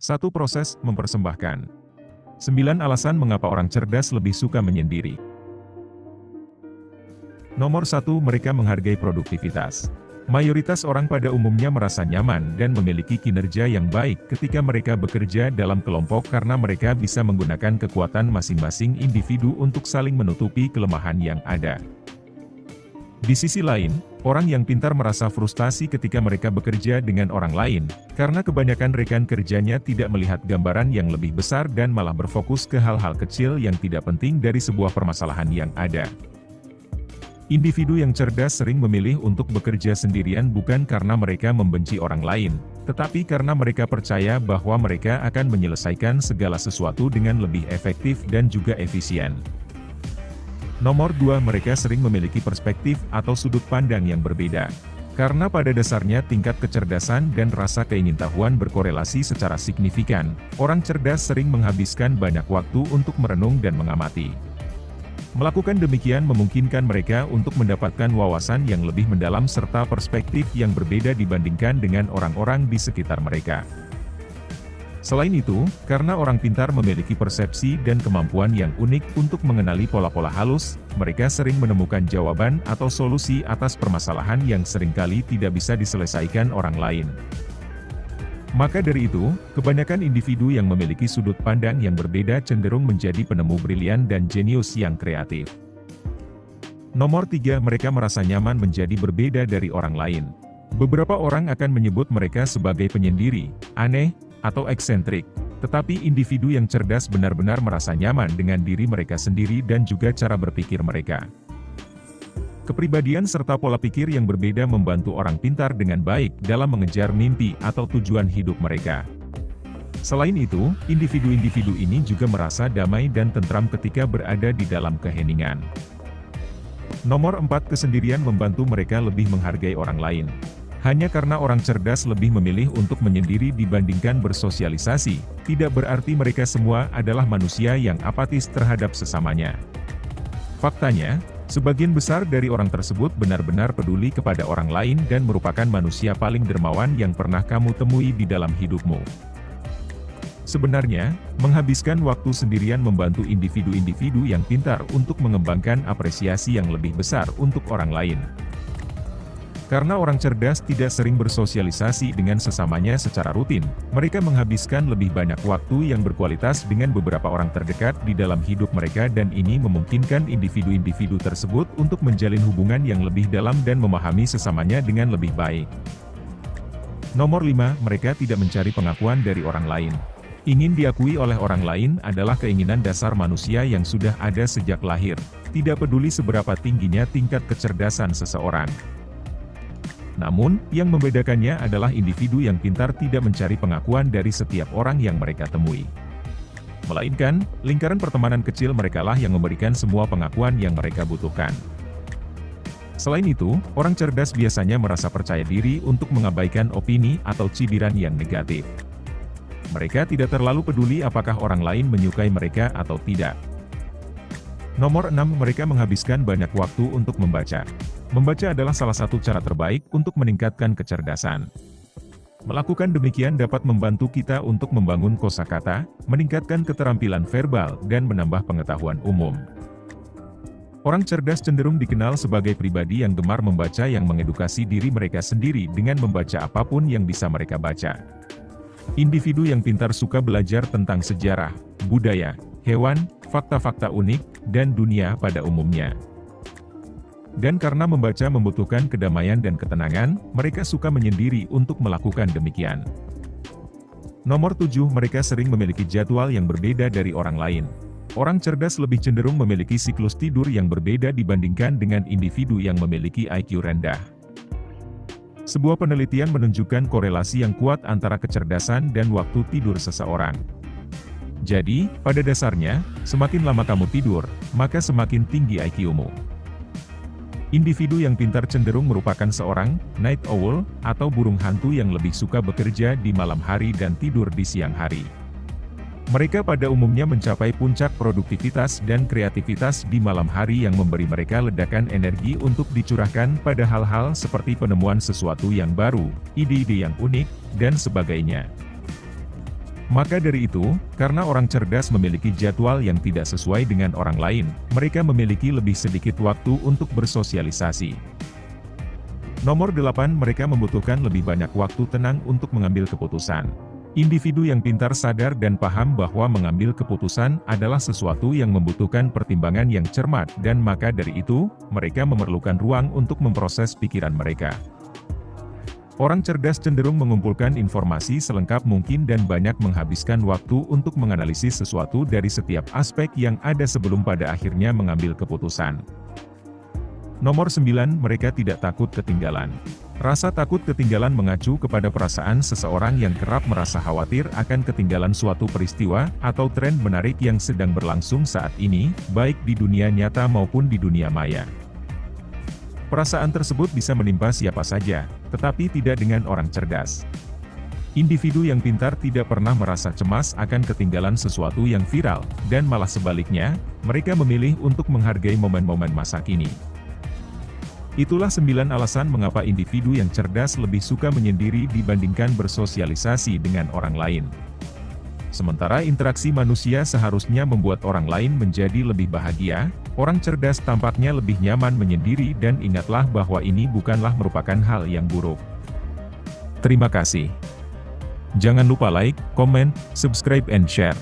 1. Proses mempersembahkan. 9 alasan mengapa orang cerdas lebih suka menyendiri. Nomor 1. Mereka menghargai produktivitas. Mayoritas orang pada umumnya merasa nyaman dan memiliki kinerja yang baik ketika mereka bekerja dalam kelompok karena mereka bisa menggunakan kekuatan masing-masing individu untuk saling menutupi kelemahan yang ada. Di sisi lain, orang yang pintar merasa frustasi ketika mereka bekerja dengan orang lain, karena kebanyakan rekan kerjanya tidak melihat gambaran yang lebih besar dan malah berfokus ke hal-hal kecil yang tidak penting dari sebuah permasalahan yang ada. Individu yang cerdas sering memilih untuk bekerja sendirian bukan karena mereka membenci orang lain, tetapi karena mereka percaya bahwa mereka akan menyelesaikan segala sesuatu dengan lebih efektif dan juga efisien. Nomor 2. Mereka sering memiliki perspektif atau sudut pandang yang berbeda. Karena pada dasarnya tingkat kecerdasan dan rasa keingintahuan berkorelasi secara signifikan, orang cerdas sering menghabiskan banyak waktu untuk merenung dan mengamati. Melakukan demikian memungkinkan mereka untuk mendapatkan wawasan yang lebih mendalam serta perspektif yang berbeda dibandingkan dengan orang-orang di sekitar mereka. Selain itu, karena orang pintar memiliki persepsi dan kemampuan yang unik untuk mengenali pola-pola halus, mereka sering menemukan jawaban atau solusi atas permasalahan yang seringkali tidak bisa diselesaikan orang lain. Maka dari itu, kebanyakan individu yang memiliki sudut pandang yang berbeda cenderung menjadi penemu brilian dan jenius yang kreatif. Nomor 3. Mereka merasa nyaman menjadi berbeda dari orang lain. Beberapa orang akan menyebut mereka sebagai penyendiri, aneh, atau eksentrik, tetapi individu yang cerdas benar-benar merasa nyaman dengan diri mereka sendiri dan juga cara berpikir mereka. Kepribadian serta pola pikir yang berbeda membantu orang pintar dengan baik dalam mengejar mimpi atau tujuan hidup mereka. Selain itu, individu-individu ini juga merasa damai dan tentram ketika berada di dalam keheningan. Nomor 4. Kesendirian membantu mereka lebih menghargai orang lain. Hanya karena orang cerdas lebih memilih untuk menyendiri dibandingkan bersosialisasi, tidak berarti mereka semua adalah manusia yang apatis terhadap sesamanya. Faktanya, sebagian besar dari orang tersebut benar-benar peduli kepada orang lain dan merupakan manusia paling dermawan yang pernah kamu temui di dalam hidupmu. Sebenarnya, menghabiskan waktu sendirian membantu individu-individu yang pintar untuk mengembangkan apresiasi yang lebih besar untuk orang lain. Karena orang cerdas tidak sering bersosialisasi dengan sesamanya secara rutin, mereka menghabiskan lebih banyak waktu yang berkualitas dengan beberapa orang terdekat di dalam hidup mereka dan ini memungkinkan individu-individu tersebut untuk menjalin hubungan yang lebih dalam dan memahami sesamanya dengan lebih baik. Nomor 5. Mereka tidak mencari pengakuan dari orang lain. Ingin diakui oleh orang lain adalah keinginan dasar manusia yang sudah ada sejak lahir, tidak peduli seberapa tingginya tingkat kecerdasan seseorang. Namun, yang membedakannya adalah individu yang pintar tidak mencari pengakuan dari setiap orang yang mereka temui. Melainkan, lingkaran pertemanan kecil merekalah yang memberikan semua pengakuan yang mereka butuhkan. Selain itu, orang cerdas biasanya merasa percaya diri untuk mengabaikan opini atau cibiran yang negatif. Mereka tidak terlalu peduli apakah orang lain menyukai mereka atau tidak. Nomor 6. Mereka menghabiskan banyak waktu untuk membaca. Membaca adalah salah satu cara terbaik untuk meningkatkan kecerdasan. Melakukan demikian dapat membantu kita untuk membangun kosakata, meningkatkan keterampilan verbal, dan menambah pengetahuan umum. Orang cerdas cenderung dikenal sebagai pribadi yang gemar membaca yang mengedukasi diri mereka sendiri dengan membaca apapun yang bisa mereka baca. Individu yang pintar suka belajar tentang sejarah, budaya, hewan, fakta-fakta unik, dan dunia pada umumnya. Dan karena membaca membutuhkan kedamaian dan ketenangan, mereka suka menyendiri untuk melakukan demikian. Nomor 7. Mereka sering memiliki jadwal yang berbeda dari orang lain. Orang cerdas lebih cenderung memiliki siklus tidur yang berbeda dibandingkan dengan individu yang memiliki IQ rendah. Sebuah penelitian menunjukkan korelasi yang kuat antara kecerdasan dan waktu tidur seseorang. Jadi, pada dasarnya, semakin lama kamu tidur, maka semakin tinggi IQ-mu. Individu yang pintar cenderung merupakan seorang night owl, atau burung hantu yang lebih suka bekerja di malam hari dan tidur di siang hari. Mereka pada umumnya mencapai puncak produktivitas dan kreativitas di malam hari yang memberi mereka ledakan energi untuk dicurahkan pada hal-hal seperti penemuan sesuatu yang baru, ide-ide yang unik, dan sebagainya. Maka dari itu, karena orang cerdas memiliki jadwal yang tidak sesuai dengan orang lain, mereka memiliki lebih sedikit waktu untuk bersosialisasi. Nomor 8, mereka membutuhkan lebih banyak waktu tenang untuk mengambil keputusan. Individu yang pintar sadar dan paham bahwa mengambil keputusan adalah sesuatu yang membutuhkan pertimbangan yang cermat dan maka dari itu, mereka memerlukan ruang untuk memproses pikiran mereka. Orang cerdas cenderung mengumpulkan informasi selengkap mungkin dan banyak menghabiskan waktu untuk menganalisis sesuatu dari setiap aspek yang ada sebelum pada akhirnya mengambil keputusan. Nomor 9, mereka tidak takut ketinggalan. Rasa takut ketinggalan mengacu kepada perasaan seseorang yang kerap merasa khawatir akan ketinggalan suatu peristiwa atau tren menarik yang sedang berlangsung saat ini, baik di dunia nyata maupun di dunia maya. Perasaan tersebut bisa menimpa siapa saja, tetapi tidak dengan orang cerdas. Individu yang pintar tidak pernah merasa cemas akan ketinggalan sesuatu yang viral, dan malah sebaliknya, mereka memilih untuk menghargai momen-momen masa kini. Itulah 9 alasan mengapa individu yang cerdas lebih suka menyendiri dibandingkan bersosialisasi dengan orang lain. Sementara interaksi manusia seharusnya membuat orang lain menjadi lebih bahagia, orang cerdas tampaknya lebih nyaman menyendiri dan ingatlah bahwa ini bukanlah merupakan hal yang buruk. Terima kasih. Jangan lupa like, comment, subscribe and share.